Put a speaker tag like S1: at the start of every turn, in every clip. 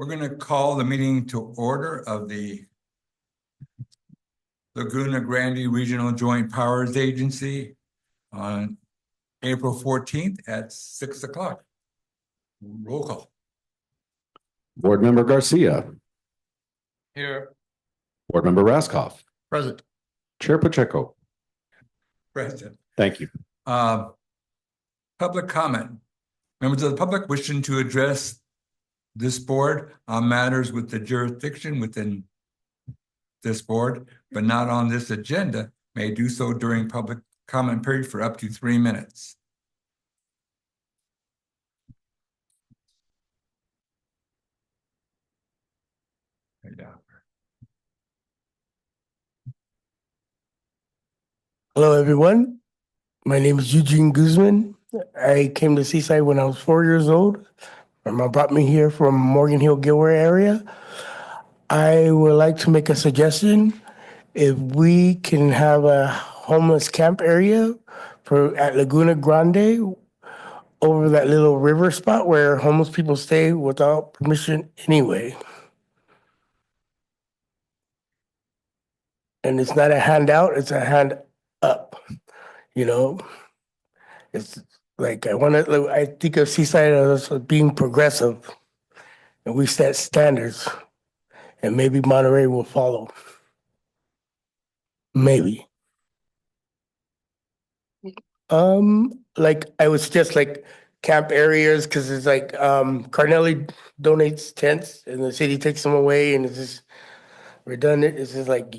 S1: We're going to call the meeting to order of the Laguna Grande Regional Joint Powers Agency on April 14th at 6 o'clock. Roll call.
S2: Board Member Garcia.
S1: Here.
S2: Board Member Raskoff.
S1: Present.
S2: Chair Pacheco.
S1: Present.
S2: Thank you.
S1: Public comment. Members of the public wishing to address this board on matters with the jurisdiction within this board, but not on this agenda, may do so during public comment period for up to 3 minutes.
S3: Hello, everyone. My name is Eugene Guzman. I came to Seaside when I was 4 years old. My mom brought me here from Morgan Hill, Gilroy area. I would like to make a suggestion. If we can have a homeless camp area at Laguna Grande over that little river spot where homeless people stay without permission anyway. And it's not a handout, it's a hand up, you know? It's like I think of Seaside as being progressive, and we set standards, and maybe Monterey will follow. Maybe. Like I would suggest like camp areas, because it's like Carnelli donates tents and the city takes them away, and it's just redundant. It's just like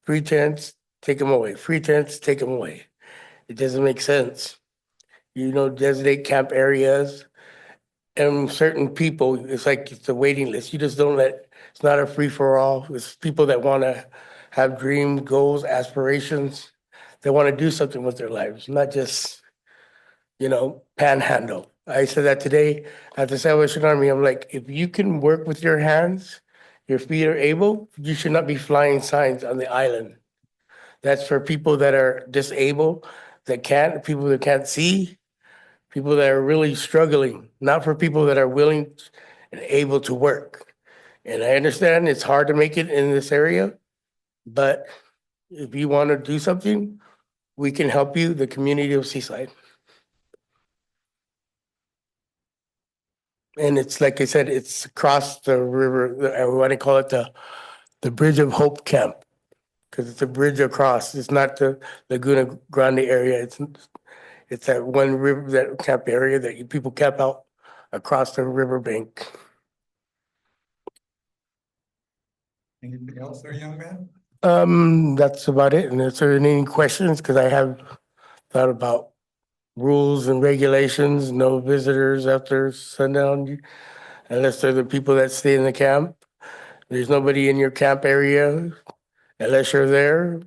S3: free tents, take them away. Free tents, take them away. It doesn't make sense. You know, designate camp areas, and certain people, it's like it's a waiting list. You just don't it's not a free for all. It's people that want to have dreams, goals, aspirations. They want to do something with their lives, not just, panhandle. I said that today at the Salvation Army. I'm like, if you can work with your hands, your feet are able, you should not be flying signs on the island. That's for people that are disabled, people that can't see, people that are really struggling, not for people that are willing and able to work. And I understand it's hard to make it in this area, but if you want to do something, we can help you, the community of Seaside. And it's like I said, it's across the river. I want to call it the Bridge of Hope Camp, because it's a bridge across. It's not the Laguna Grande area. It's that one river, that camp area that people camp out across the riverbank.
S1: Anything else there, young man?
S3: That's about it. And if there are any questions, because I have thought about rules and regulations, no visitors after sundown, unless they're the people that stay in the camp. There's nobody in your camp area unless you're there.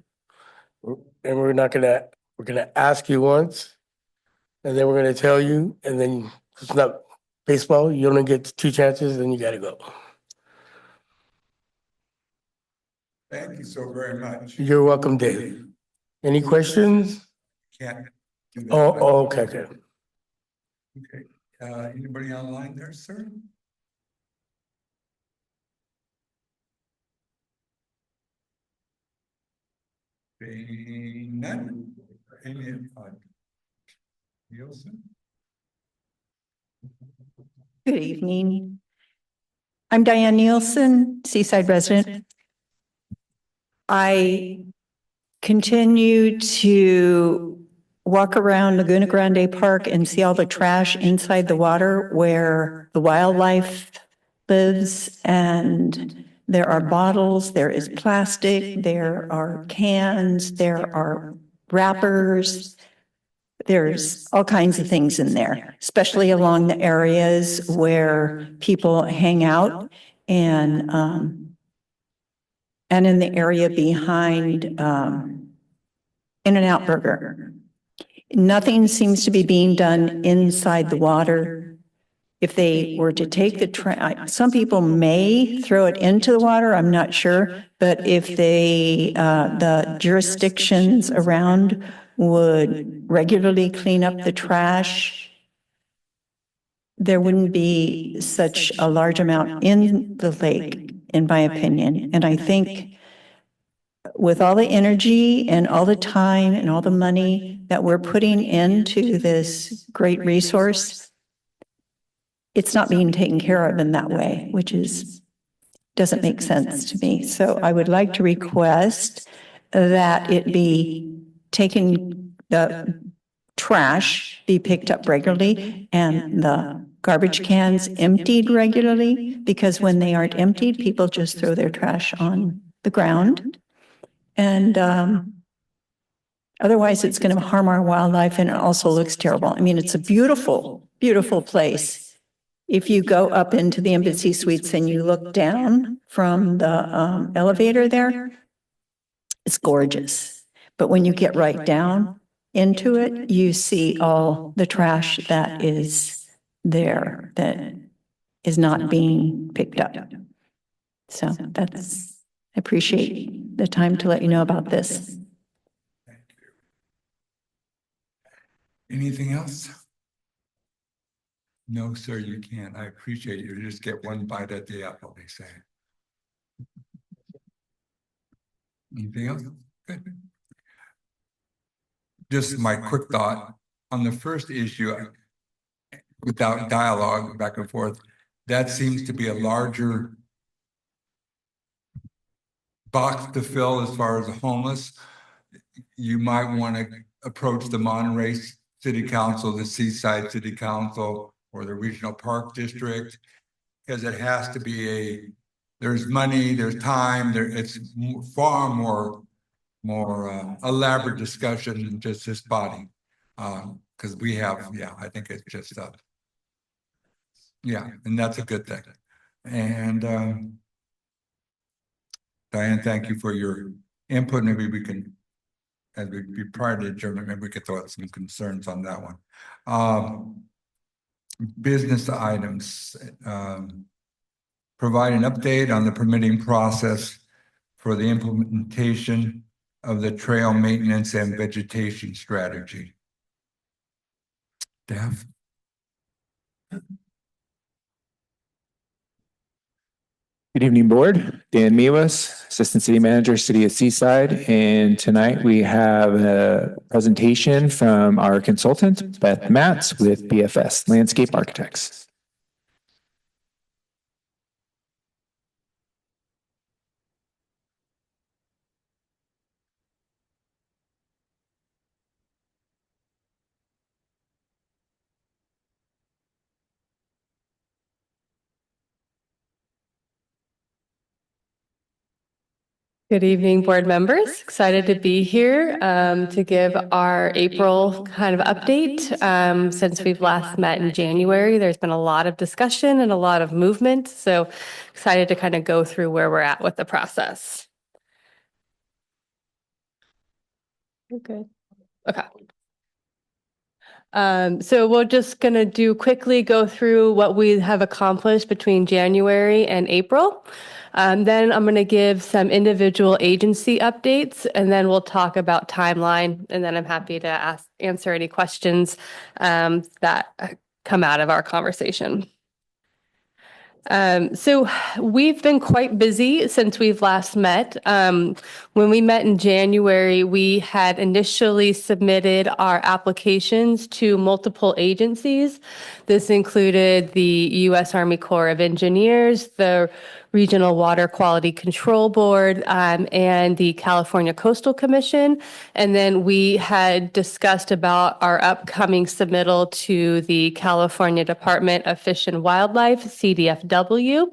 S3: And we're gonna ask you once, and then we're gonna tell you, and then it's not baseball. You only get 2 chances, then you gotta go.
S1: Thank you so very much.
S3: You're welcome, Dave. Any questions?
S1: Can't do that.
S3: Oh, okay.
S1: Okay. Anybody online there, sir? Being none. Nielsen?
S4: Good evening. I'm Diane Nielsen, Seaside resident. I continue to walk around Laguna Grande Park and see all the trash inside the water where the wildlife lives, and there are bottles, there is plastic, there are cans, there are wrappers. There's all kinds of things in there, especially along the areas where people hang out, and in the area behind In-N-Out Burger. Nothing seems to be being done inside the water. If they were to take the some people may throw it into the water, I'm not sure, but if the jurisdictions around would regularly clean up the trash, there wouldn't be such a large amount in the lake, in my opinion. And I think with all the energy and all the time and all the money that we're putting into this great resource, it's not being taken care of in that way, which doesn't make sense to me. So I would like to request that it be taken, the trash be picked up regularly and the garbage cans emptied regularly, because when they aren't emptied, people just throw their trash on the ground. And otherwise, it's going to harm our wildlife, and it also looks terrible. I mean, it's a beautiful, beautiful place. If you go up into the embassy suites and you look down from the elevator there, it's gorgeous. But when you get right down into it, you see all the trash that is there that is not being picked up. So I appreciate the time to let you know about this.
S1: Thank you. Anything else? No, sir, you can't. I appreciate you. Just get one bite at the apple, they say. Anything else? Good. Just my quick thought on the first issue, without dialogue back and forth, that seems to be a larger box to fill as far as the homeless. You might want to approach the Monterey City Council, the Seaside City Council, or the Regional Park District, because it has to be there's money, there's time, it's far more elaborate discussion than just this body. Because we have, I think it's just and that's a good thing. And Diane, thank you for your input. Maybe we can, as we be prior to adjournment, maybe we could throw out some concerns on that one. Business items. Provide an update on the permitting process for the implementation of the trail maintenance and vegetation staff.
S5: Good evening, Board. Dan Mewis, Assistant City Manager, City of Seaside. And tonight we have a presentation from our consultant, Beth Matz with BFS Landscape Architects.
S6: Good evening, board members. Excited to be here to give our April kind of update. Since we've last met in January, there's been a lot of discussion and a lot of movement. So excited to kind of go through where we're at with the process. Okay. So we're just going to quickly go through what we have accomplished between January and April. Then I'm going to give some individual agency updates, and then we'll talk about timeline, and then I'm happy to answer any questions that come out of our conversation. So we've been quite busy since we've last met. When we met in January, we had initially submitted our applications to multiple agencies. This included the U.S. Army Corps of Engineers, the Regional Water Quality Control Board, and the California Coastal Commission. And then we had discussed about our upcoming submittal to the California Department of Fish and Wildlife, CDFW.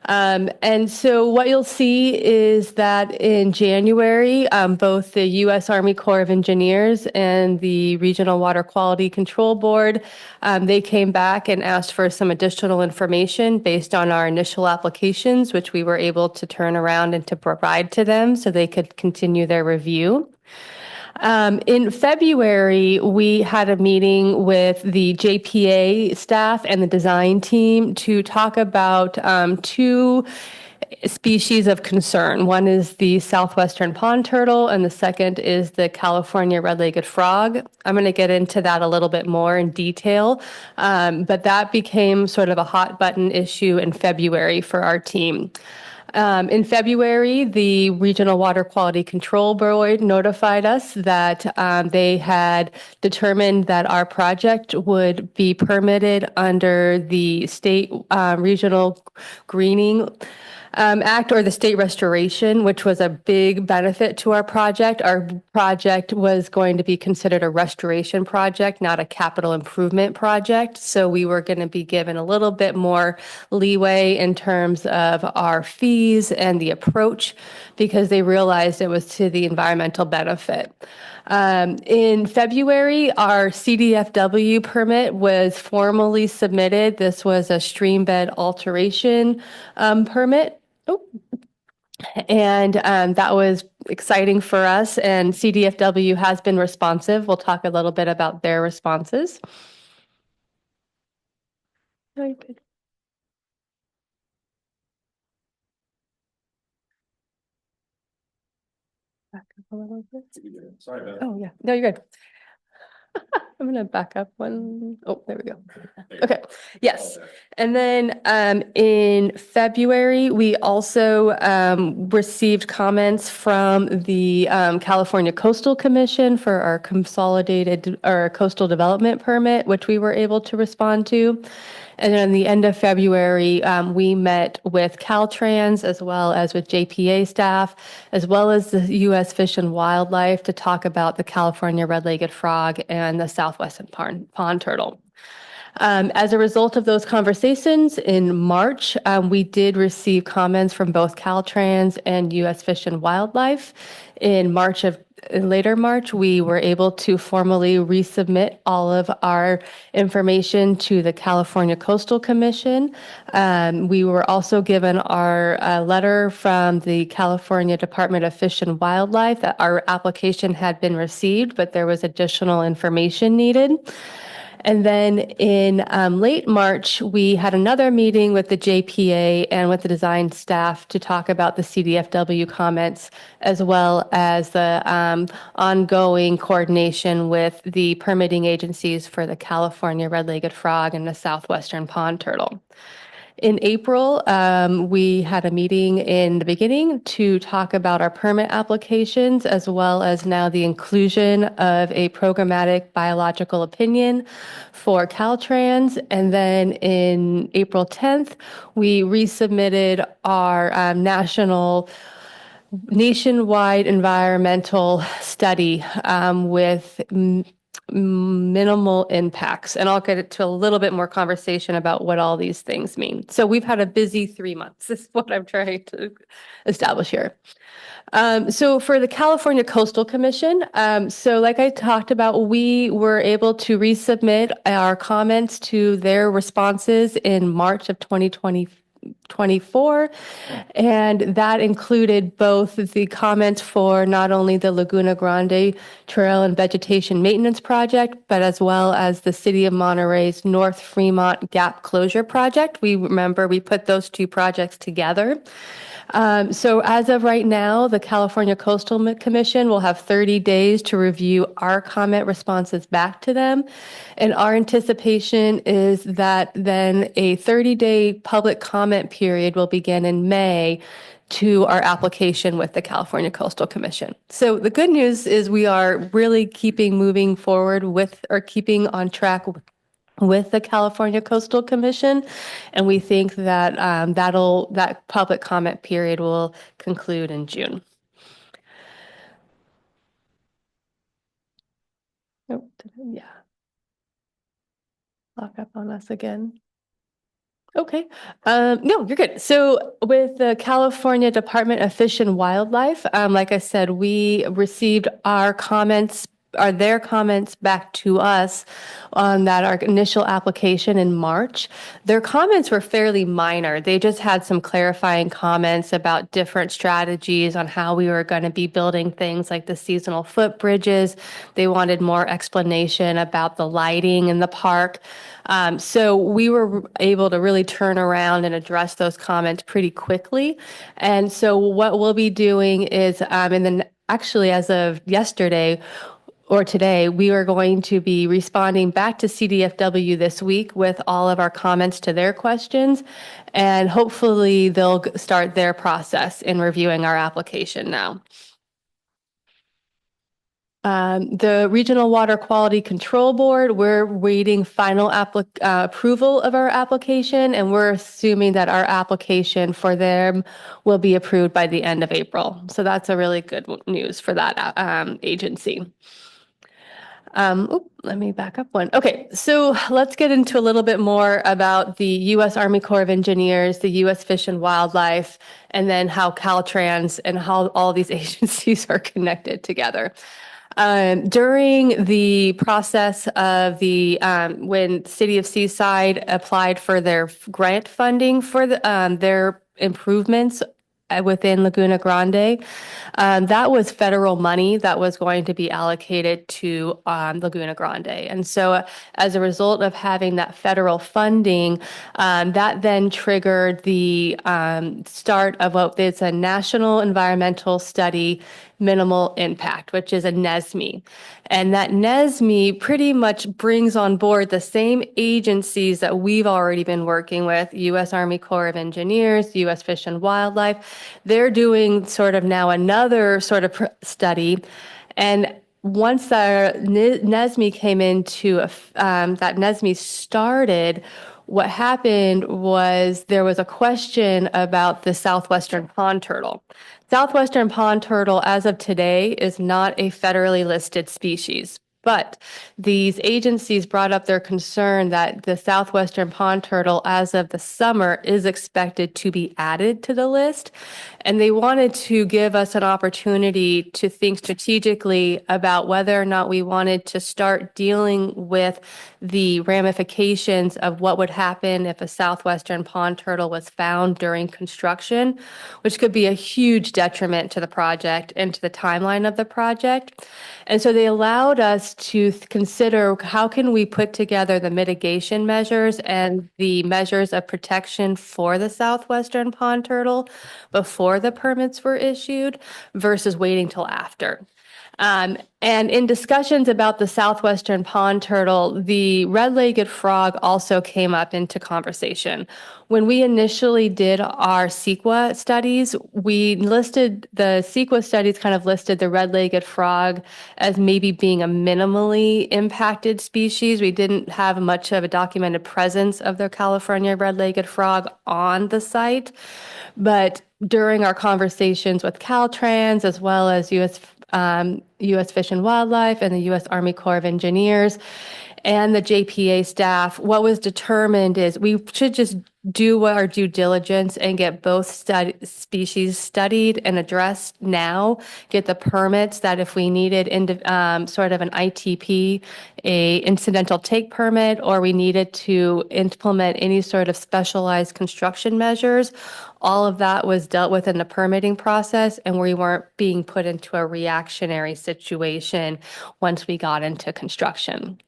S6: And so what you'll see is that in January, both the U.S. Army Corps of Engineers and the Regional Water Quality Control Board, they came back and asked for some additional information based on our initial applications, which we were able to turn around and to provide to them so they could continue their review. In February, we had a meeting with the JPA staff and the design team to talk about two species of concern. One is the southwestern pond turtle, and the second is the California red-legged frog. I'm going to get into that a little bit more in detail, but that became sort of a hot button issue in February for our team. In February, the Regional Water Quality Control Board notified us that they had determined that our project would be permitted under the state regional greening Act, or the state restoration, which was a big benefit to our project. Our project was going to be considered a restoration project, not a capital improvement project. So we were going to be given a little bit more leeway in terms of our fees and the approach, because they realized it was to the environmental benefit. In February, our CDFW permit was formally submitted. This was a stream bed alteration permit. And that was exciting for us, and CDFW has been responsive. We'll talk a little bit about their responses. Very good. Back up a little bit.
S2: Sorry about
S6: Oh, yeah. No, you're good. I'm going to back up one. Oh, there we go. Okay. Yes. And then in February, we also received comments from the California Coastal Commission for our consolidated or coastal development permit, which we were able to respond to. And then at the end of February, we met with Caltrans as well as with JPA staff, as well as the U.S. Fish and Wildlife, to talk about the California red-legged frog and the southwestern pond turtle. As a result of those conversations in March, we did receive comments from both Caltrans and U.S. Fish and Wildlife. In later March, we were able to formally resubmit all of our information to the California Coastal Commission. We were also given our letter from the California Department of Fish and Wildlife that our application had been received, but there was additional information needed. And then in late March, we had another meeting with the JPA and with the design staff to talk about the CDFW comments, as well as the ongoing coordination with the permitting agencies for the California red-legged frog and the southwestern pond turtle. In April, we had a meeting in the beginning to talk about our permit applications, as well as now the inclusion of a programmatic biological opinion for Caltrans. And then in April 10th, we resubmitted our nationwide environmental study with minimal impacts. And I'll get into a little bit more conversation about what all these things mean. So we've had a busy 3 months. This is what I'm trying to establish here. So for the California Coastal Commission, so like I talked about, we were able to resubmit our comments to their responses in March of 2024. And that included both the comments for not only the Laguna Grande Trail and Vegetation Maintenance Project, but as well as the City of Monterey's North Fremont Gap Closure Project. We put those two projects together. So as of right now, the California Coastal Commission will have 30 days to review our comment responses back to them. And our anticipation is that then a 30-day public comment period will begin in May to our application with the California Coastal Commission. So the good news is we are really moving forward keeping on track with the California Coastal Commission, and we think that that public comment period will conclude in June. Oh, yeah. Lock up on us again. Okay. No, you're good. So with the California Department of Fish and Wildlife, like I said, we received our comments their comments back to us on our initial application in March. Their comments were fairly minor. They just had some clarifying comments about different strategies on how we were going to be building things like the seasonal footbridges. They wanted more explanation about the lighting in the park. So we were able to really turn around and address those comments pretty quickly. And so what we'll be doing is, actually as of yesterday or today, we are going to be responding back to CDFW this week with all of our comments to their questions. And hopefully they'll start their process in reviewing our application now. The Regional Water Quality Control Board, we're waiting final approval of our application, and we're assuming that our application for them will be approved by the end of April. So that's a really good news for that agency. Let me back up one. Okay, so let's get into a little bit more about the U.S. Army Corps of Engineers, the U.S. Fish and Wildlife, and then how Caltrans and how all these agencies are connected together. During the process of when City of Seaside applied for their grant funding for their improvements within Laguna Grande, that was federal money that was going to be allocated to Laguna Grande. And so as a result of having that federal funding, that then triggered the start of it's a National Environmental Study Minimal Impact, which is a NESME. And that NESME pretty much brings on board the same agencies that we've already been working with, U.S. Army Corps of Engineers, U.S. Fish and Wildlife. They're doing sort of now another sort of study. And once the NESME came into, that NESME started, what happened was there was a question about the southwestern pond turtle. Southwestern pond turtle, as of today, is not a federally listed species. But these agencies brought up their concern that the southwestern pond turtle, as of the summer, is expected to be added to the list. And they wanted to give us an opportunity to think strategically about whether or not we wanted to start dealing with the ramifications of what would happen if a southwestern pond turtle was found during construction, which could be a huge detriment to the project and to the timeline of the project. And so they allowed us to consider how can we put together the mitigation measures and the measures of protection for the southwestern pond turtle before the permits were issued versus waiting till after. And in discussions about the southwestern pond turtle, the red-legged frog also came up into conversation. When we initially did our CEQA studies, we listed the CEQA studies kind of listed the red-legged frog as maybe being a minimally impacted species. We didn't have much of a documented presence of the California red-legged frog on the site. But during our conversations with Caltrans, as well as U.S. Fish and Wildlife and the U.S. Army Corps of Engineers and the JPA staff, what was determined is we should just do our due diligence and get both species studied and addressed now, get the permits that if we needed sort of an ITP, a incidental take permit, or we needed to implement any sort of specialized construction measures, all of that was dealt with in the permitting process, and we weren't being put into a reactionary situation once we got into construction.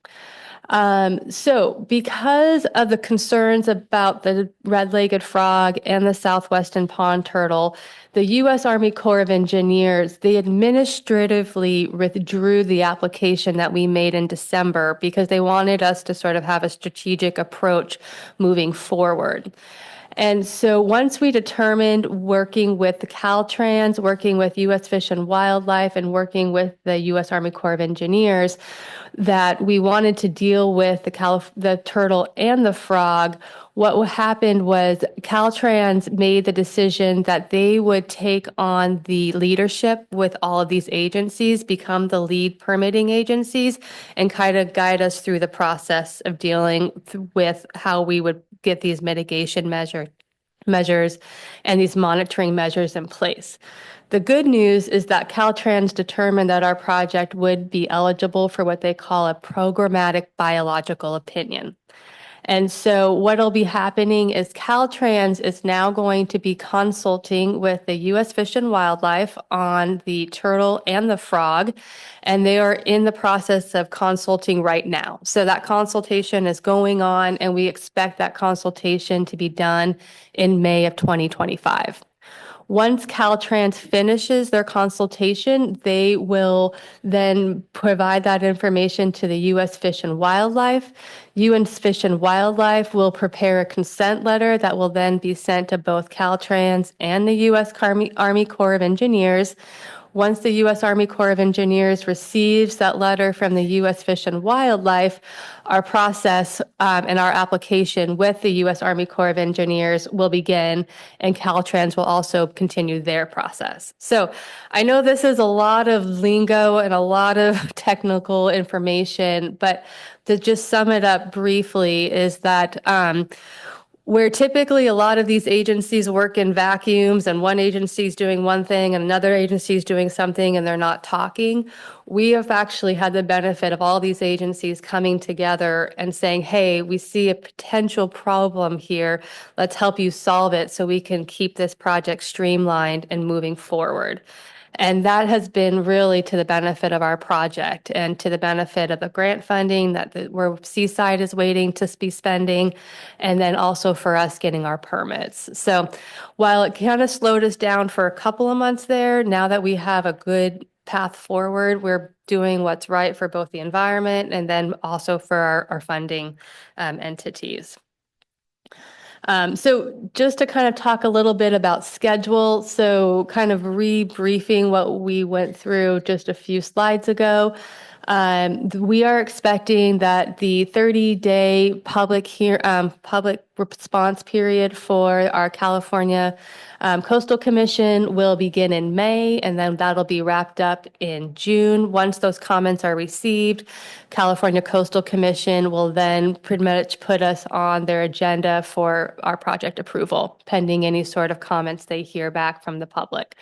S6: So because of the concerns about the red-legged frog and the southwestern pond turtle, the U.S. Army Corps of Engineers, they administratively withdrew the application that we made in December because they wanted us to sort of have a strategic approach moving forward. And so once we determined, working with the Caltrans, working with U.S. Fish and Wildlife, and working with the U.S. Army Corps of Engineers, that we wanted to deal with the turtle and the frog, what happened was Caltrans made the decision that they would take on the leadership with all of these agencies, become the lead permitting agencies, and kind of guide us through the process of dealing with how we would get these mitigation measures and these monitoring measures in place. The good news is that Caltrans determined that our project would be eligible for what they call a programmatic biological opinion. And so what'll be happening is Caltrans is now going to be consulting with the U.S. Fish and Wildlife on the turtle and the frog, and they are in the process of consulting right now. So that consultation is going on, and we expect that consultation to be done in May of 2025. Once Caltrans finishes their consultation, they will then provide that information to the U.S. Fish and Wildlife. U.S. Fish and Wildlife will prepare a consent letter that will then be sent to both Caltrans and the U.S. Army Corps of Engineers. Once the U.S. Army Corps of Engineers receives that letter from the U.S. Fish and Wildlife, our process and our application with the U.S. Army Corps of Engineers will begin, and Caltrans will also continue their process. So I know this is a lot of lingo and a lot of technical information, but to just sum it up briefly is that where typically a lot of these agencies work in vacuums and one agency is doing one thing and another agency is doing something and they're not talking, we have actually had the benefit of all these agencies coming together and saying, hey, we see a potential problem here. Let's help you solve it so we can keep this project streamlined and moving forward. And that has been really to the benefit of our project and to the benefit of the grant funding where Seaside is waiting to be spending, and then also for us getting our permits. So while it kind of slowed us down for a couple of months there, now that we have a good path forward, we're doing what's right for both the environment and then also for our funding entities. So just to kind of talk a little bit about schedule, so kind of rebriefing what we went through just a few slides ago. We are expecting that the 30-day public response period for our California Coastal Commission will begin in May, and then that'll be wrapped up in June. Once those comments are received, California Coastal Commission will then pretty much put us on their agenda for our project approval, pending any sort of comments they hear back from the public.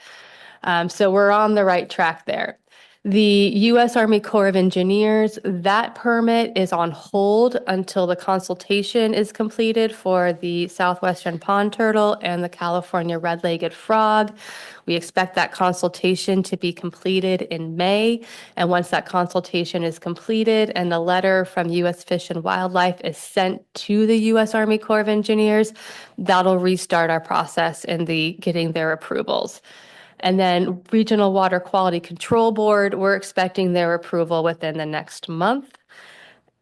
S6: So we're on the right track there. The U.S. Army Corps of Engineers, that permit is on hold until the consultation is completed for the southwestern pond turtle and the California red-legged frog. We expect that consultation to be completed in May. And once that consultation is completed and the letter from U.S. Fish and Wildlife is sent to the U.S. Army Corps of Engineers, that'll restart our process in getting their approvals. And then Regional Water Quality Control Board, we're expecting their approval within the next month.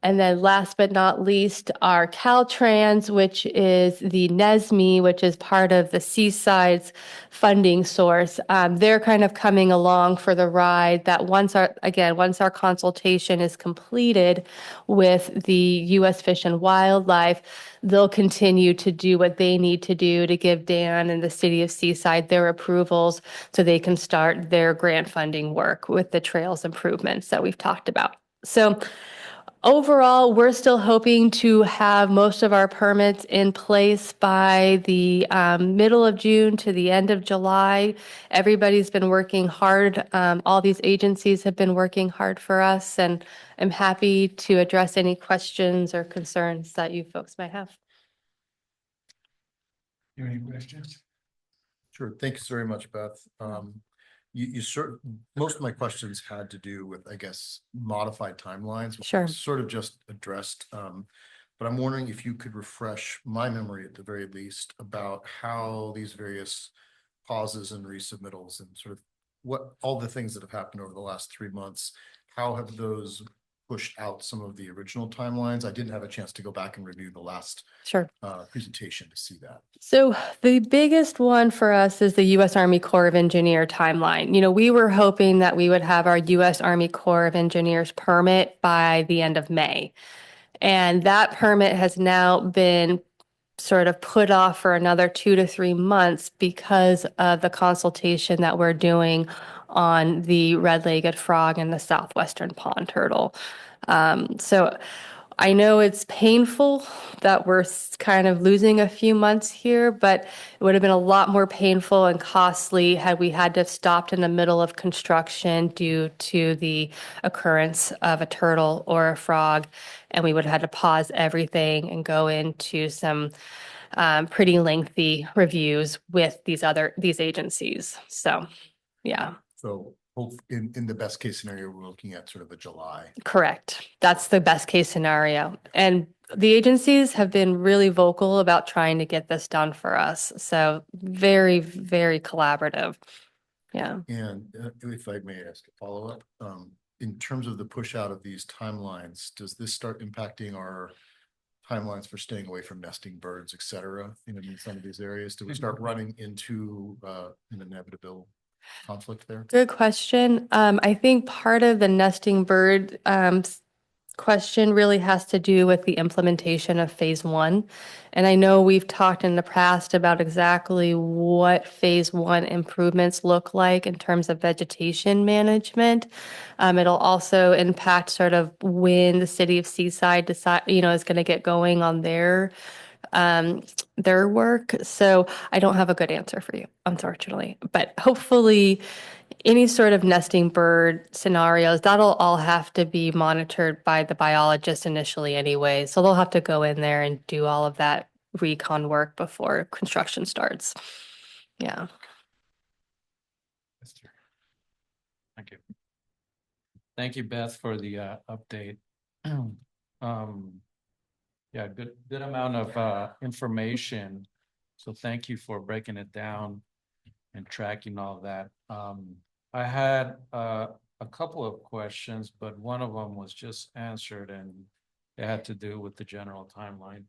S6: And then last but not least, our Caltrans, which is the NESME, which is part of the Seaside's funding source. They're kind of coming along for the ride that once our consultation is completed with the U.S. Fish and Wildlife, they'll continue to do what they need to do to give Dan and the city of Seaside their approvals so they can start their grant funding work with the trails improvements that we've talked about. So overall, we're still hoping to have most of our permits in place by the middle of June to the end of July. Everybody's been working hard. All these agencies have been working hard for us, and I'm happy to address any questions or concerns that you folks might have.
S1: You have any questions?
S7: Sure. Thanks very much, Beth. Most of my questions had to do with, I guess, modified timelines. which
S6: Sure.
S7: was sort of just addressed. But I'm wondering if you could refresh my memory at the very least about how these various pauses and resubmittals and sort of what all the things that have happened over the last 3 months, how have those pushed out some of the original timelines? I didn't have a chance to go back and review the last
S6: Sure.
S7: presentation to see that.
S6: So the biggest one for us is the U.S. Army Corps of Engineer timeline. We were hoping that we would have our U.S. Army Corps of Engineers permit by the end of May. And that permit has now been sort of put off for another 2 to 3 months because of the consultation that we're doing on the red-legged frog and the southwestern pond turtle. So I know it's painful that we're kind of losing a few months here, but it would have been a lot more painful and costly had we had to stop in the middle of construction due to the occurrence of a turtle or a frog. And we would have had to pause everything and go into some pretty lengthy reviews with these agencies. So, yeah.
S7: So in the best case scenario, we're looking at sort of a July.
S6: Correct. That's the best case scenario. And the agencies have been really vocal about trying to get this done for us. So very, very collaborative. Yeah.
S7: And if I may ask a follow-up, in terms of the push out of these timelines, does this start impacting our timelines for staying away from nesting birds, et cetera, in some of these areas? Do we start running into an inevitable conflict there?
S6: Good question. I think part of the nesting bird question really has to do with the implementation of phase one. And I know we've talked in the past about exactly what phase one improvements look like in terms of vegetation management. It'll also impact sort of when the city of Seaside is going to get going on their work. So I don't have a good answer for you, unfortunately, but hopefully any sort of nesting bird scenarios, that'll all have to be monitored by the biologist initially anyway. So they'll have to go in there and do all of that recon work before construction starts. Yeah.
S8: Thank you. Thank you, Beth, for the update. Yeah, good amount of information. So thank you for breaking it down and tracking all that. I had a couple of questions, but one of them was just answered and it had to do with the general timeline.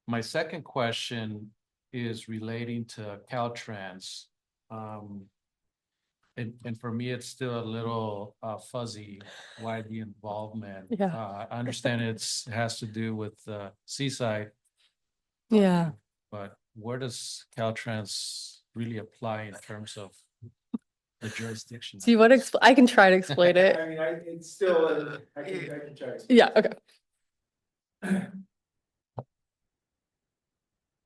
S8: My second question is relating to Caltrans. And for me, it's still a little fuzzy why the involvement.
S6: Yeah.
S8: I understand it has to do with Seaside.
S6: Yeah.
S8: But where does Caltrans really apply in terms of the jurisdiction?
S6: Do you want to I can try to explain it.
S5: I mean, it's still, I can try.
S6: Yeah, okay.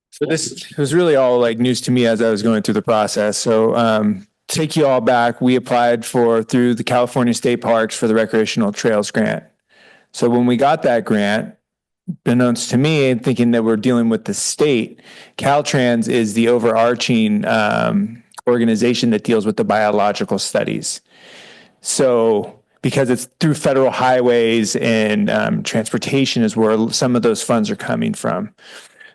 S5: So this was really all like news to me as I was going through the process. So take you all back, we applied through the California State Parks for the Recreational Trails Grant. So when we got that grant, unbeknownst to me, thinking that we're dealing with the state, Caltrans is the overarching organization that deals with the biological studies. So because it's through federal highways and transportation is where some of those funds are coming from.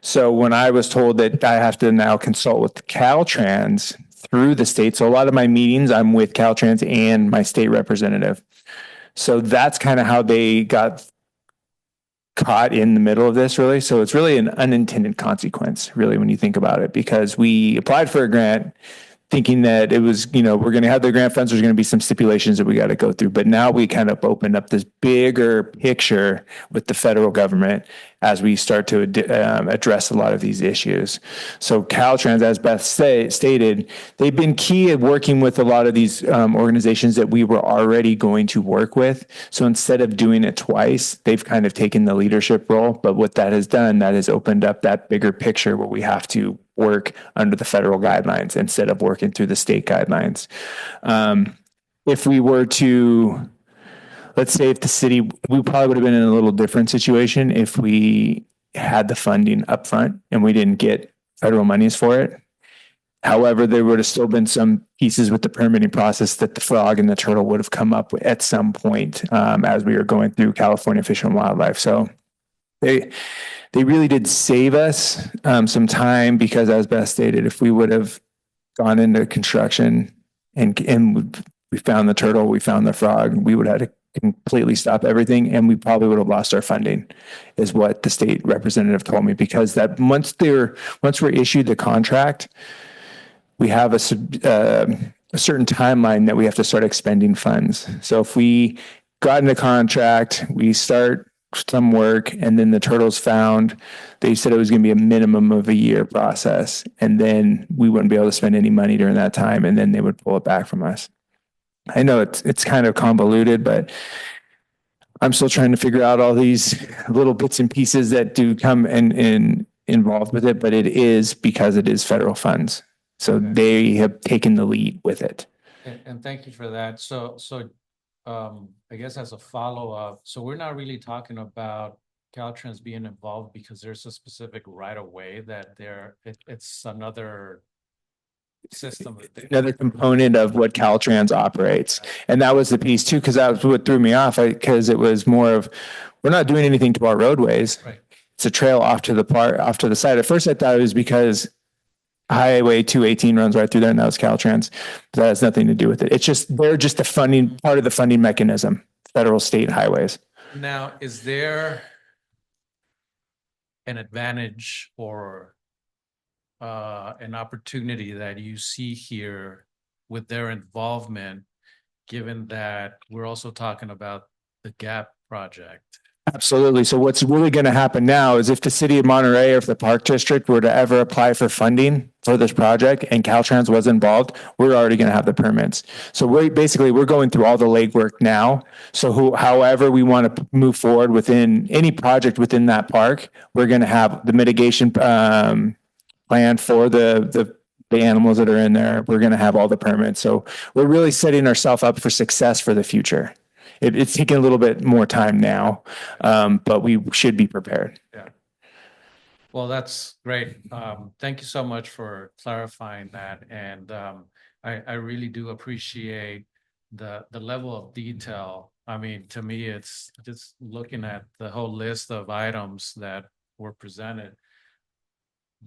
S5: So when I was told that I have to now consult with Caltrans through the state, so a lot of my meetings, I'm with Caltrans and my state representative. So that's kind of how they got caught in the middle of this, really. So it's really an unintended consequence, really, when you think about it, because we applied for a grant thinking that it was, we're going to have the grant funds, there's going to be some stipulations that we got to go through. But now we kind of opened up this bigger picture with the federal government as we start to address a lot of these issues. So Caltrans, as Beth stated, they've been key at working with a lot of these organizations that we were already going to work with. So instead of doing it twice, they've kind of taken the leadership role. But what that has done, that has opened up that bigger picture where we have to work under the federal guidelines instead of working through the state guidelines. If we were to, let's say if the city, we probably would have been in a little different situation if we had the funding upfront and we didn't get federal monies for it. However, there would have still been some pieces with the permitting process that the frog and the turtle would have come up with at some point as we were going through California Fish and Wildlife. So they really did save us some time because, as Beth stated, if we would have gone into construction and we found the turtle, we found the frog, we would have had to completely stop everything, and we probably would have lost our funding, is what the state representative told me. Because that once we're issued the contract, we have a certain timeline that we have to start expending funds. So if we got in the contract, we start some work, and then the turtle's found, they said it was going to be a minimum of a year process, and then we wouldn't be able to spend any money during that time, and then they would pull it back from us. I know it's kind of convoluted, but I'm still trying to figure out all these little bits and pieces that do come and involved with it, but it is because it is federal funds. So they have taken the lead with it.
S8: And thank you for that. I guess as a follow-up, so we're not really talking about Caltrans being involved because there's a specific right of way that it's another system.
S5: Another component of what Caltrans operates. And that was the piece too, because that was what threw me off, because it was more of, we're not doing anything to our roadways.
S8: Right.
S5: It's a trail off to the side. At first I thought it was because Highway 218 runs right through there and that was Caltrans. But that has nothing to do with it. It's just, they're just the funding, part of the funding mechanism, federal, state highways.
S8: Now, is there an advantage or an opportunity that you see here with their involvement, given that we're also talking about the GAP project?
S5: Absolutely. So what's really going to happen now is if the city of Monterey or if the Park District were to ever apply for funding for this project and Caltrans was involved, we're already going to have the permits. So we're going through all the legwork now. So however we want to move forward within any project within that park, we're going to have the mitigation plan for the animals that are in there. We're going to have all the permits. So we're really setting ourselves up for success for the future. It's taking a little bit more time now, but we should be prepared.
S8: Yeah. Well, that's great. Thank you so much for clarifying that. And I really do appreciate the level of detail. I mean, to me, it's just looking at the whole list of items that were presented.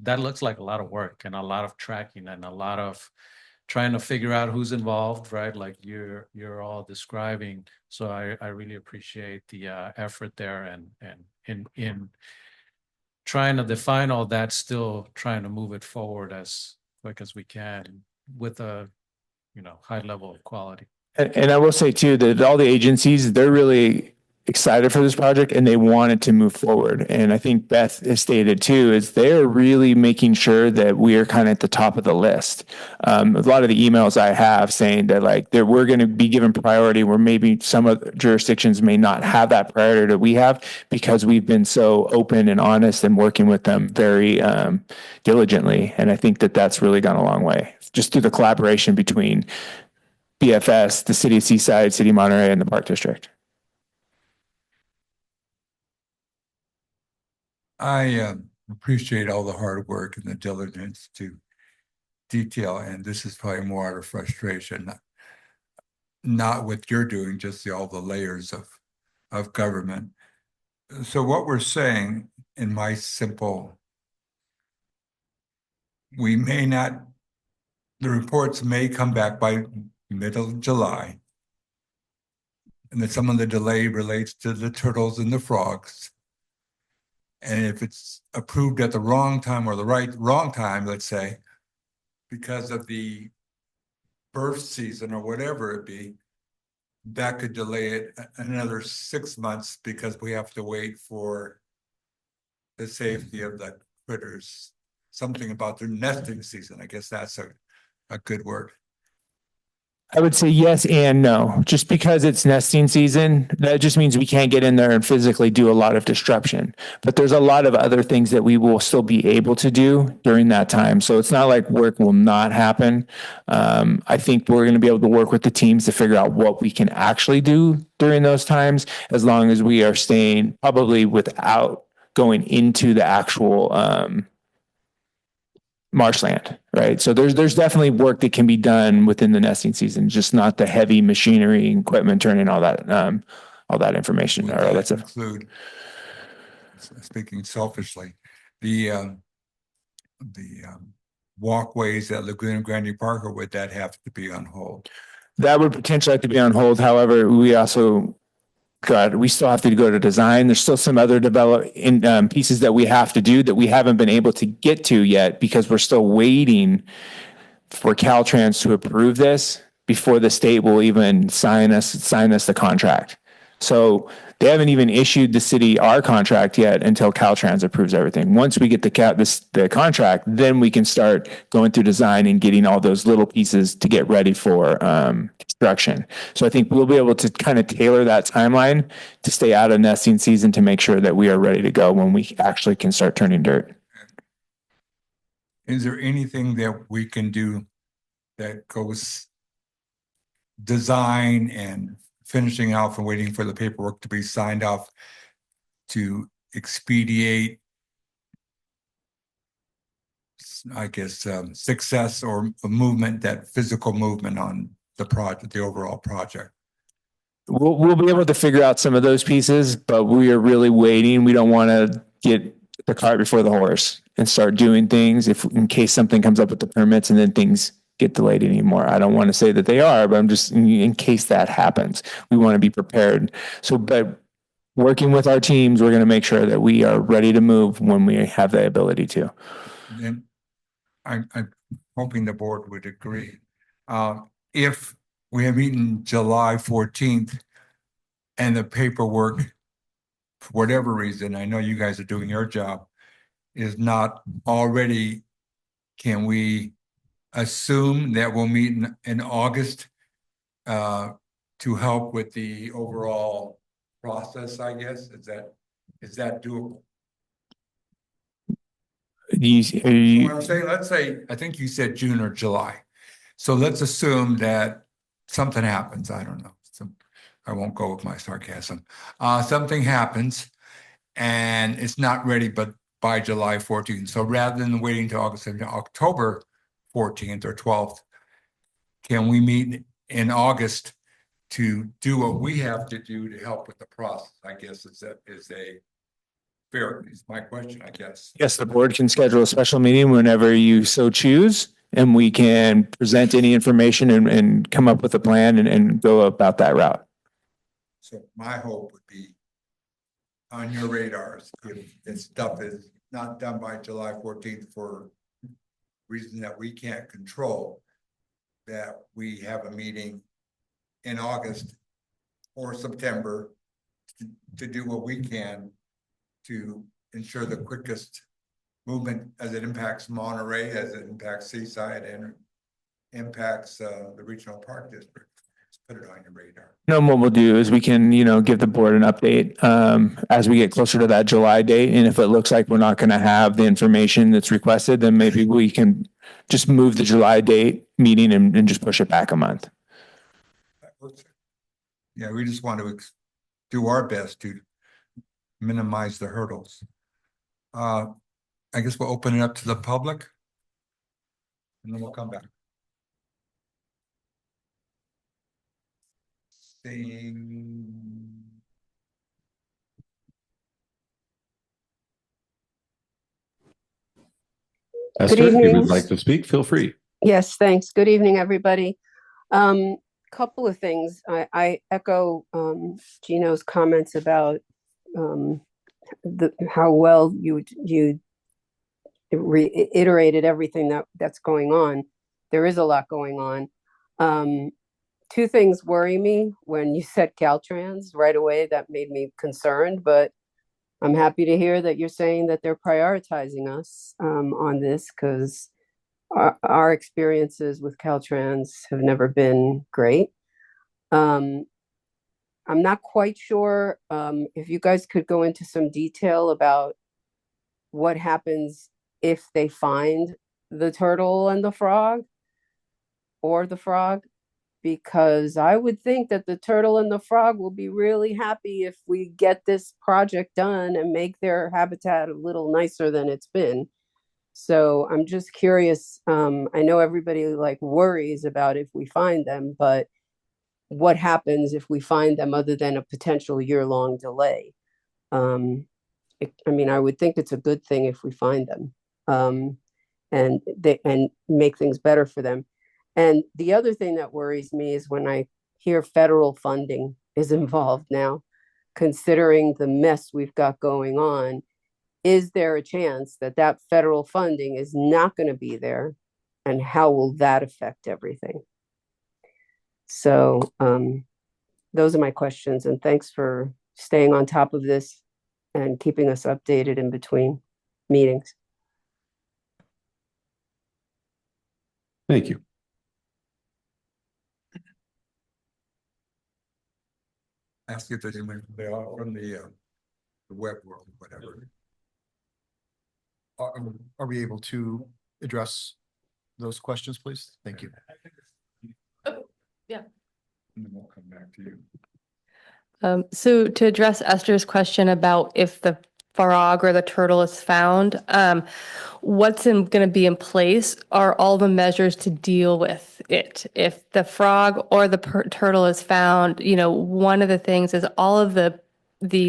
S8: That looks like a lot of work and a lot of tracking and a lot of trying to figure out who's involved, right? Like you're all describing. So I really appreciate the effort there and in trying to define all that, still trying to move it forward as quick as we can with a high level of quality.
S5: And I will say too, that all the agencies, they're really excited for this project and they want it to move forward. And I think Beth has stated too, is they're really making sure that we are kind of at the top of the list. A lot of the emails I have saying that we're going to be given priority where maybe some of the jurisdictions may not have that priority that we have because we've been so open and honest and working with them very diligently. And I think that that's really gone a long way just through the collaboration between BFS, the City of Seaside, City of Monterey, and the Park District.
S1: I appreciate all the hard work and the diligence to detail, and this is probably more out of frustration, not what you're doing, just all the layers of government. So what we're saying in my simple, the reports may come back by middle of July, and that some of the delay relates to the turtles and the frogs. And if it's approved at the wrong time or the wrong time, let's say, because of the birth season or whatever it be, that could delay it another 6 months because we have to wait for the safety of the critters. Something about their nesting season. I guess that's a good word.
S5: I would say yes and no. Just because it's nesting season, that just means we can't get in there and physically do a lot of disruption. But there's a lot of other things that we will still be able to do during that time. So it's not like work will not happen. I think we're going to be able to work with the teams to figure out what we can actually do during those times, as long as we are staying probably without going into the actual marshland, right? So there's definitely work that can be done within the nesting season, just not the heavy machinery and equipment turning all that information
S1: Would
S5: or all that
S1: that
S5: stuff.
S1: include, speaking selfishly, the walkways at Laguna Grande Park, or would that have to be on hold?
S5: That would potentially have to be on hold. However, we still have to go to design. There's still some other pieces that we have to do that we haven't been able to get to yet because we're still waiting for Caltrans to approve this before the state will even sign us the contract. So They haven't even issued the city our contract yet until Caltrans approves everything. Once we get the contract, then we can start going through design and getting all those little pieces to get ready for construction. So I think we'll be able to kind of tailor that timeline to stay out of nesting season to make sure that we are ready to go when we actually can start turning dirt.
S1: Is there anything that we can do that goes design and finishing off and waiting for the paperwork to be signed off to expedite, I guess, success or a movement, that physical movement on the project, the overall project?
S5: We'll be able to figure out some of those pieces, but we are really waiting. We don't want to get the cart before the horse and start doing things in case something comes up with the permits and then things get delayed anymore. I don't want to say that they are, but I'm just in case that happens, we want to be prepared. So, but working with our teams, we're going to make sure that we are ready to move when we have the ability to.
S1: And I'm hoping the board would agree. If we have meeting July 14th and the paperwork, for whatever reason, I know you guys are doing your job, is not already, can we assume that we'll meet in August to help with the overall process, I guess? Is that doable? What I'm saying, let's say, I think you said June or July. So let's assume that something happens. I don't know. I won't go with my sarcasm. Something happens and it's not ready, but by July 14th. So rather than waiting till October 14th or 12th, can we meet in August to do what we have to do to help with the process? I guess is my question, I guess.
S5: Yes, the board can schedule a special meeting whenever you so choose, and we can present any information and come up with a plan and go about that route.
S1: So my hope would be on your radars, if this stuff is not done by July 14th for reasons that we can't control, that we have a meeting in August or September to do what we can to ensure the quickest movement as it impacts Monterey, as it impacts Seaside, and impacts the regional park district. Just put it on your radar.
S5: No, what we'll do is we can, give the board an update as we get closer to that July date. And if it looks like we're not going to have the information that's requested, then maybe we can just move the July date meeting and just push it back a month.
S1: Yeah, we just want to do our best to minimize the hurdles. I guess we'll open it up to the public and then we'll come back. Seeing.
S2: Esther, if you
S9: evening.
S2: would like to speak, feel free.
S9: Yes, thanks. Good evening, everybody. Couple of things. I echo Gino's comments about how well you reiterated everything that's going on. There is a lot going on. Two things worry me. When you said Caltrans right away, that made me concerned, but I'm happy to hear that you're saying that they're prioritizing us on this, because our experiences with Caltrans have never been great. I'm not quite sure if you guys could go into some detail about what happens if they find the turtle and the frog, or the frog, because I would think that the turtle and the frog will be really happy if we get this project done and make their habitat a little nicer than it's been. So I'm just curious. I know everybody worries about if we find them, but what happens if we find them other than a potential year-long delay? I would think it's a good thing if we find them and make things better for them. And the other thing that worries me is when I hear federal funding is involved now, considering the mess we've got going on. Is there a chance that federal funding is not going to be there? And how will that affect everything? So those are my questions. And thanks for staying on top of this and keeping us updated in between meetings.
S2: Thank you.
S1: Ask if there's anyone from the web world, whatever.
S7: Are we able to address those questions, please? Thank you.
S6: Yeah.
S1: And then we'll come back to you.
S6: So to address Esther's question about if the frog or the turtle is found, what's going to be in place are all the measures to deal with it. If the frog or the turtle is found, one of the things is all of the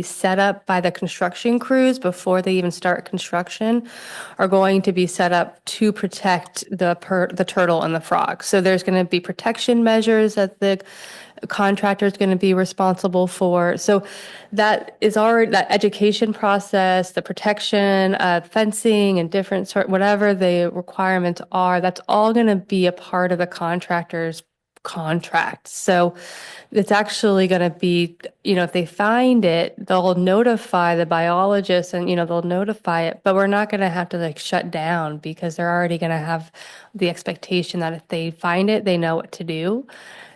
S6: setup by the construction crews before they even start construction are going to be set up to protect the turtle and the frog. So there's going to be protection measures that the contractor is going to be responsible for. So that is already that education process, the protection, fencing and different whatever the requirements are, that's all going to be a part of the contractor's contract. So it's actually going to be, if they find it, they'll notify the biologist and, they'll notify it, but we're not going to have to shut down because they're already going to have the expectation that if they find it, they know what to do.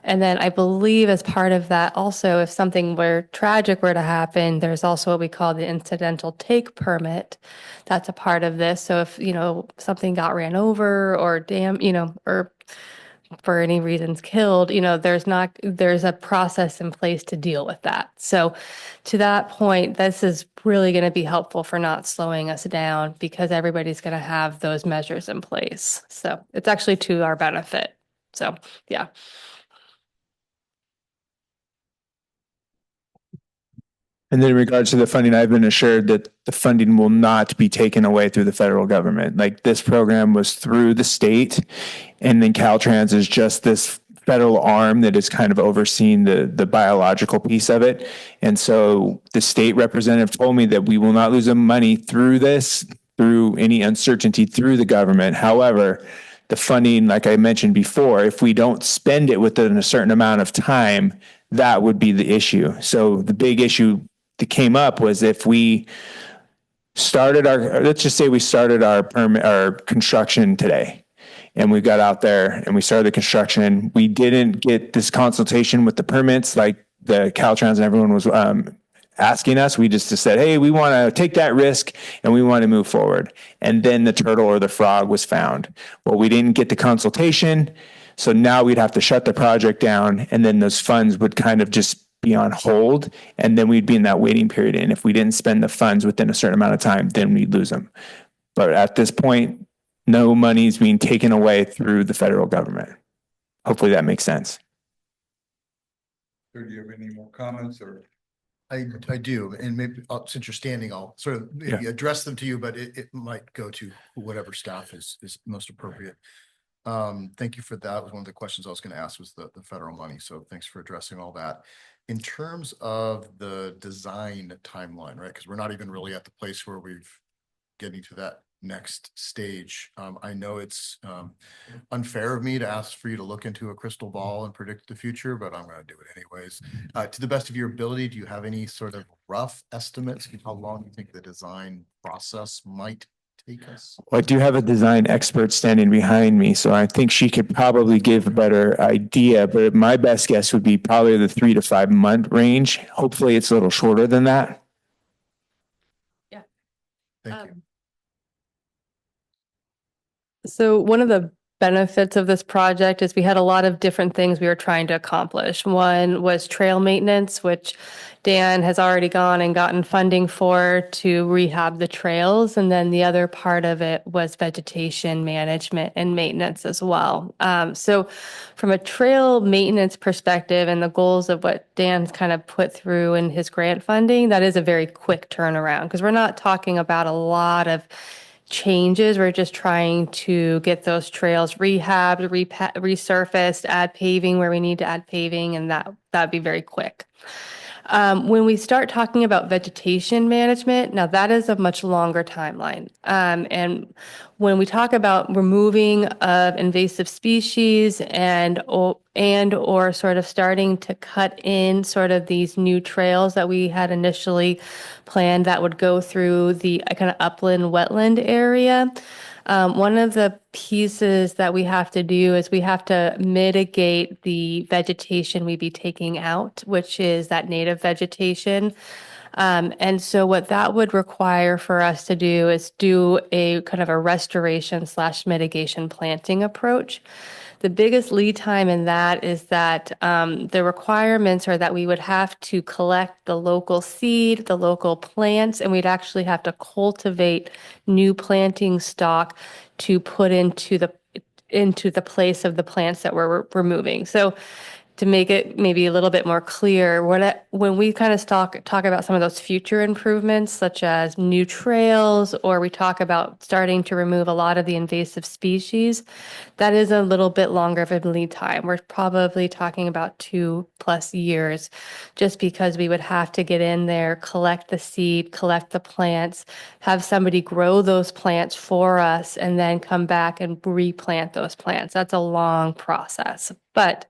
S6: And then I believe as part of that also, if something tragic were to happen, there's also what we call the incidental take permit. That's a part of this. So if, something got ran over or or for any reasons killed, there's a process in place to deal with that. So to that point, this is really going to be helpful for not slowing us down because everybody's going to have those measures in place. So it's actually to our benefit. So, yeah.
S5: And then in regards to the funding, I've been assured that the funding will not be taken away through the federal government. Like this program was through the state, and then Caltrans is just this federal arm that is kind of overseeing the biological piece of it. And so the state representative told me that we will not lose money through this, through any uncertainty through the government. However, the funding, like I mentioned before, if we don't spend it within a certain amount of time, that would be the issue. So the big issue that came up was if we started let's just say we started our construction today and we got out there and we started the construction. We didn't get this consultation with the permits like the Caltrans and everyone was asking us. We just said, hey, we want to take that risk and we want to move forward. And then the turtle or the frog was found. Well, we didn't get the consultation. So now we'd have to shut the project down and then those funds would kind of just be on hold, and then we'd be in that waiting period. And if we didn't spend the funds within a certain amount of time, then we'd lose them. But at this point, no money is being taken away through the federal government. Hopefully that makes sense.
S1: Do you have any more comments or?
S7: I do, and maybe since you're standing, I'll sort of maybe address them to you, but it might go to whatever staff is most appropriate. Thank you for that. Was one of the questions I was going to ask was the federal money. So thanks for addressing all that. In terms of the design timeline, right? Because we're not even really at the place where we've getting to that next stage. I know it's unfair of me to ask for you to look into a crystal ball and predict the future, but I'm going to do it anyways. To the best of your ability, do you have any sort of rough estimates of how long you think the design process might take us?
S5: Well, I do have a design expert standing behind me, so I think she could probably give a better idea, but my best guess would be probably the 3 to 5 month range. Hopefully it's a little shorter than that.
S6: Yeah.
S7: Thank you.
S6: So one of the benefits of this project is we had a lot of different things we were trying to accomplish. One was trail maintenance, which Dan has already gone and gotten funding for to rehab the trails. And then the other part of it was vegetation management and maintenance as well. So from a trail maintenance perspective and the goals of what Dan's kind of put through in his grant funding, that is a very quick turnaround because we're not talking about a lot of changes. We're just trying to get those trails rehabbed, resurfaced, add paving where we need to add paving, and that'd be very quick. When we start talking about vegetation management, now that is a much longer timeline. And when we talk about removing of invasive species and or sort of starting to cut in sort of these new trails that we had initially planned that would go through the kind of upland wetland area. One of the pieces that we have to do is we have to mitigate the vegetation we be taking out, which is that native vegetation. And so what that would require for us to do is do a kind of a restoration / mitigation planting approach. The biggest lead time in that is that the requirements are that we would have to collect the local seed, the local plants, and we'd actually have to cultivate new planting stock to put into the place of the plants that we're removing. So to make it maybe a little bit more clear, when we kind of talk about some of those future improvements, such as new trails, or we talk about starting to remove a lot of the invasive species, that is a little bit longer of a lead time. We're probably talking about 2+ years, just because we would have to get in there, collect the seed, collect the plants, have somebody grow those plants for us, and then come back and replant those plants. That's a long process. But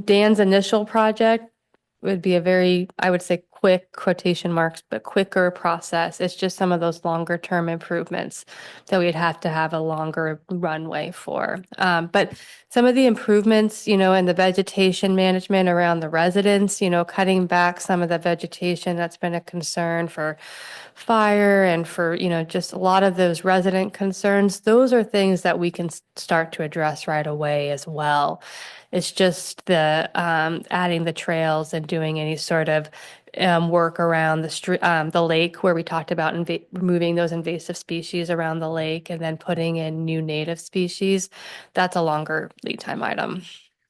S6: Dan's initial project would be a very, I would say, quick quotation marks, but quicker process. It's just some of those longer term improvements that we'd have to have a longer runway for. But some of the improvements, in the vegetation management around the residents, cutting back some of the vegetation that's been a concern for fire and for, just a lot of those resident concerns. Those are things that we can start to address right away as well. It's just the adding the trails and doing any sort of work around the lake, where we talked about removing those invasive species around the lake and then putting in new native species. That's a longer lead time item.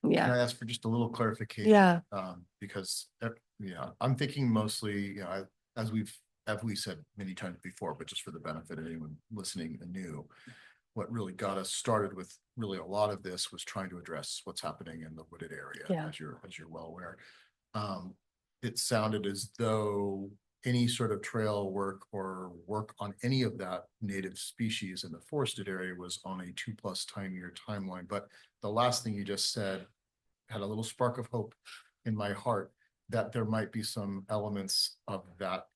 S7: Can
S6: Yeah.
S7: I ask for just a little clarification?
S6: Yeah.
S7: Because, I'm thinking mostly, as we said many times before, but just for the benefit of anyone listening anew, what really got us started with really a lot of this was trying to address what's happening in the wooded area,
S6: Yeah.
S7: as you're well aware. It sounded as though any sort of trail work or work on any of that native species in the forested area was on a 2+ year timeline. But the last thing you just said had a little spark of hope in my heart that there might be some elements of that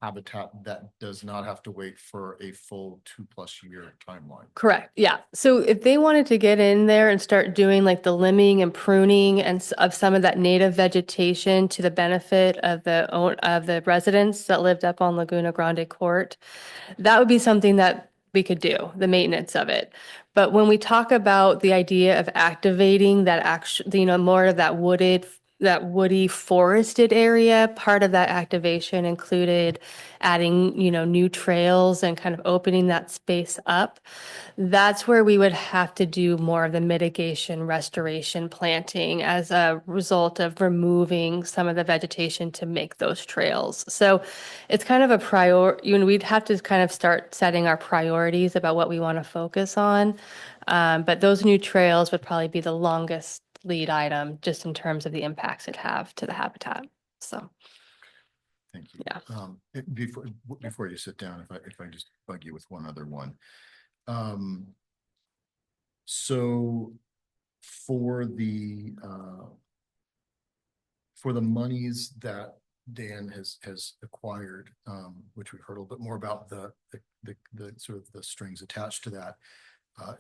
S7: habitat that does not have to wait for a full 2+ year timeline.
S6: Correct. Yeah. So if they wanted to get in there and start doing like the limbing and pruning of some of that native vegetation to the benefit of the residents that lived up on Laguna Grande Court, that would be something that we could do, the maintenance of it. But when we talk about the idea of activating that more of that woody forested area, part of that activation included adding, new trails and kind of opening that space up. That's where we would have to do more of the mitigation, restoration, planting as a result of removing some of the vegetation to make those trails. So it's kind of we'd have to kind of start setting our priorities about what we want to focus on. But those new trails would probably be the longest lead item, just in terms of the impacts it have to the habitat. So,
S7: Thank you.
S6: Yeah.
S7: Before you sit down, if I just bug you with one other one. So for the monies that Dan has acquired, which we've heard a little bit more about the sort of the strings attached to that.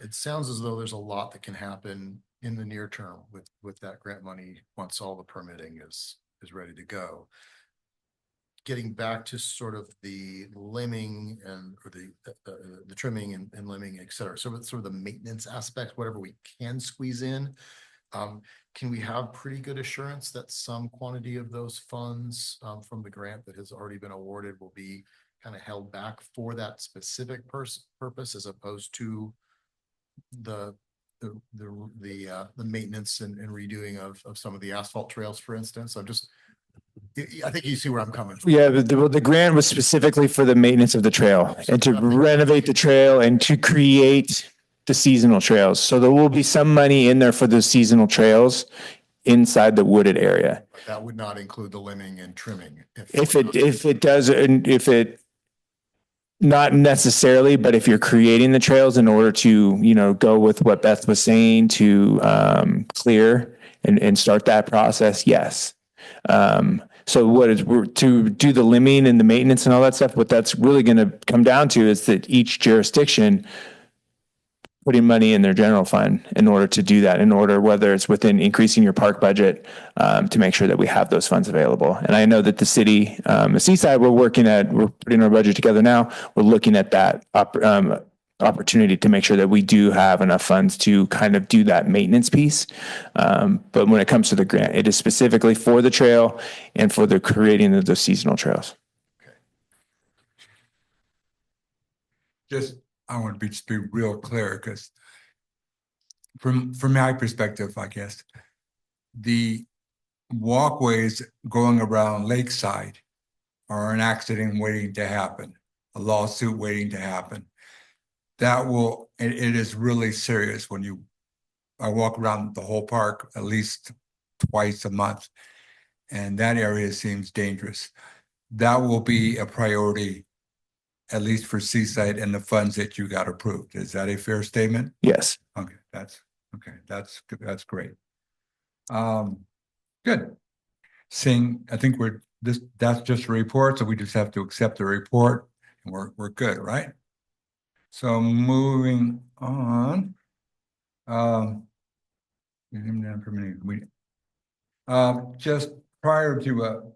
S7: It sounds as though there's a lot that can happen in the near term with that grant money once all the permitting is ready to go. Getting back to sort of the limbing or the trimming and limbing, et cetera. So it's sort of the maintenance aspect, whatever we can squeeze in. Can we have pretty good assurance that some quantity of those funds from the grant that has already been awarded will be kind of held back for that specific purpose, as opposed to the maintenance and redoing of some of the asphalt trails, for instance? I think you see where I'm coming from.
S5: Yeah, the grant was specifically for the maintenance of the trail and to renovate the trail and to create the seasonal trails. So there will be some money in there for the seasonal trails inside the wooded area.
S7: But that would not include the limbing and trimming.
S5: If it does, and if it, not necessarily, but if you're creating the trails in order to, go with what Beth was saying to clear and start that process, yes. So to do the limbing and the maintenance and all that stuff, what that's really going to come down to is that each jurisdiction putting money in their general fund in order to do that, whether it's within increasing your park budget to make sure that we have those funds available. And I know that the city, the Seaside, we're putting our budget together now. We're looking at that opportunity to make sure that we do have enough funds to kind of do that maintenance piece. But when it comes to the grant, it is specifically for the trail and for the creating of the seasonal trails.
S1: I want to just be real clear, because from my perspective, I guess, the walkways going around Lakeside are an accident waiting to happen, a lawsuit waiting to happen. It is really serious when I walk around the whole park at least twice a month, and that area seems dangerous. That will be a priority, at least for Seaside and the funds that you got approved. Is that a fair statement?
S5: Yes.
S1: Okay, that's great. Good. I think that's just a report, so we just have to accept the report and we're good, right? So moving on. Just prior to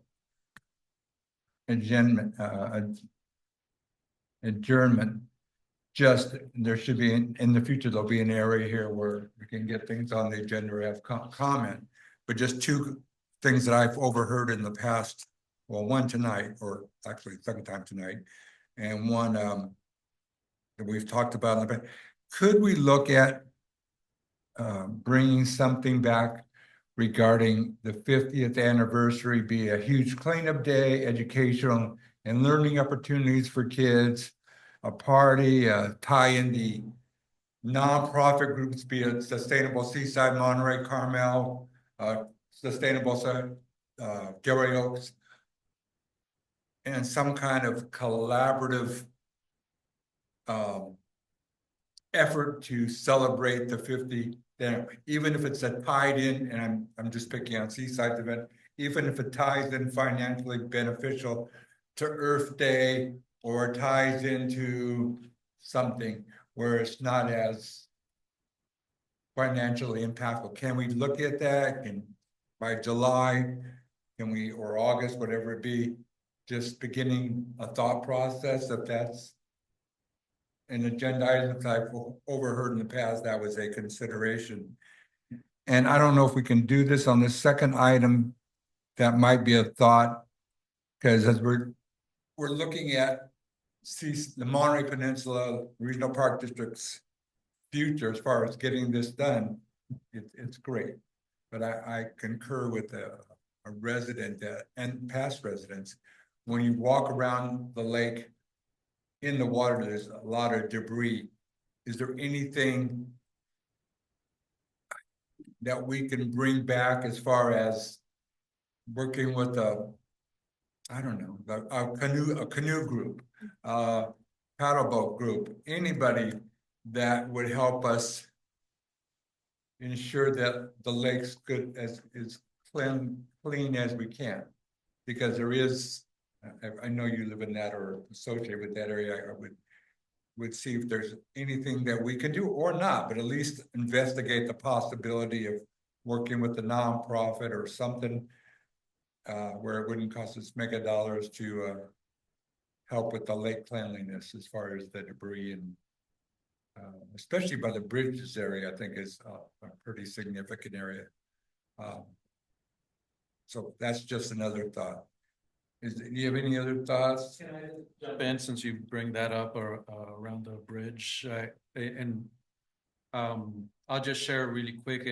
S1: adjournment, just there should be in the future, there'll be an area here where we can get things on the agenda or have comment, but just two things that I've overheard in the past. Well, one tonight, or actually second time tonight, and one that we've talked about in the past. Could we look at bringing something back regarding the 50th anniversary, be a huge cleanup day, educational and learning opportunities for kids, a party, tie in the nonprofit groups, be it Sustainable Seaside, Monterey, Carmel, Sustainable Gary Oaks, and some kind of collaborative effort to celebrate the 50th, even if it's tied in, and I'm just picking on Seaside's event, even if it ties in financially beneficial to Earth Day, or ties into something where it's not as financially impactful. Can we look at that? And by July, or August, whatever it be, just beginning a thought process, if that's an agenda item that I've overheard in the past, that was a consideration. And I don't know if we can do this on the second item. That might be a thought, because as we're looking at the Monterey Peninsula Regional Park District's future as far as getting this done, it's great. But I concur with a resident and past residents. When you walk around the lake, in the water, there's a lot of debris. Is there anything that we can bring back as far as working with a canoe group, paddle boat group, anybody that would help us ensure that the lake's good as clean as we can? Because there is, I know you live in that or associated with that area. I would see if there's anything that we can do or not, but at least investigate the possibility of working with a nonprofit or something where it wouldn't cost us mega dollars to help with the lake cleanliness as far as the debris, and especially by the bridges area, I think is a pretty significant area. So that's just another thought. Do you have any other thoughts?
S8: Can I jump in since you bring that up or around the bridge? I'll just share really quick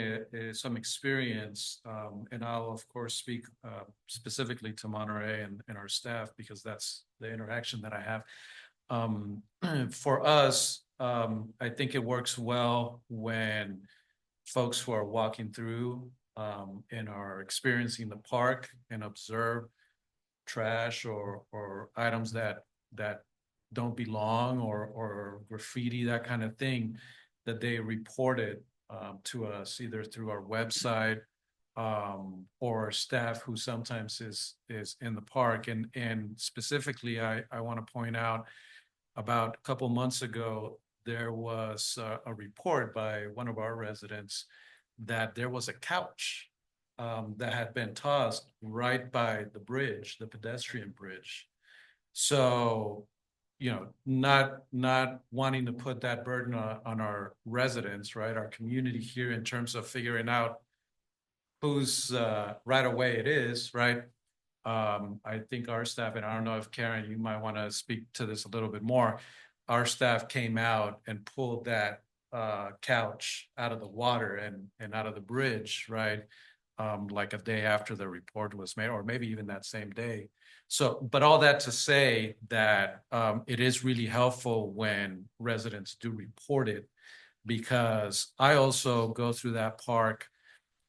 S8: some experience, and I'll of course speak specifically to Monterey and our staff, because that's the interaction that I have. For us, I think it works well when folks who are walking through and are experiencing the park and observe trash or items that don't belong or graffiti, that kind of thing, that they report it to us either through our website or staff who sometimes is in the park. And specifically, I want to point out, about a couple months ago, there was a report by one of our residents that there was a couch that had been tossed right by the bridge, the pedestrian bridge. So, not wanting to put that burden on our residents, right? Our community here, in terms of figuring out whose right of way it is, right? I think our staff, and I don't know if Karen, you might want to speak to this a little bit more. Our staff came out and pulled that couch out of the water and out of the bridge, right? Like a day after the report was made, or maybe even that same day. So, but all that to say that it is really helpful when residents do report it, because I also go through that park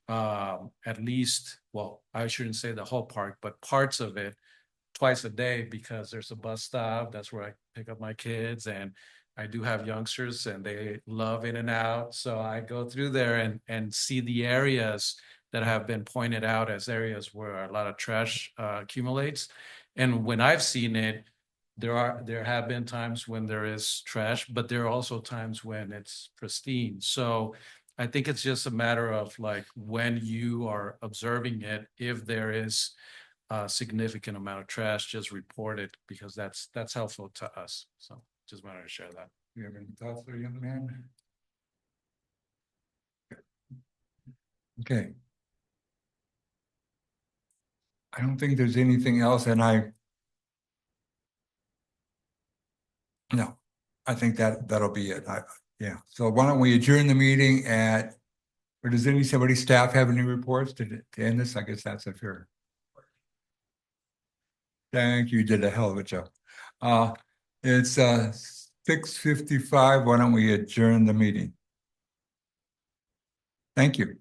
S8: at least, well, I shouldn't say the whole park, but parts of it twice a day, because there's a bus stop. That's where I pick up my kids, and I do have youngsters and they love in and out. So I go through there and see the areas that have been pointed out as areas where a lot of trash accumulates. And when I've seen it, there have been times when there is trash, but there are also times when it's pristine. So I think it's just a matter of like, when you are observing it, if there is a significant amount of trash, just report it, because that's helpful to us. So just wanted to share that.
S1: You have any thoughts there, young man? Okay. I don't think there's anything else, and no, I think that'll be it. Yeah. So why don't we adjourn the meeting or does somebody staff have any reports to end this? I guess that's a fair. Thank you. You did a hell of a job. It's 6:55. Why don't we adjourn the meeting? Thank you.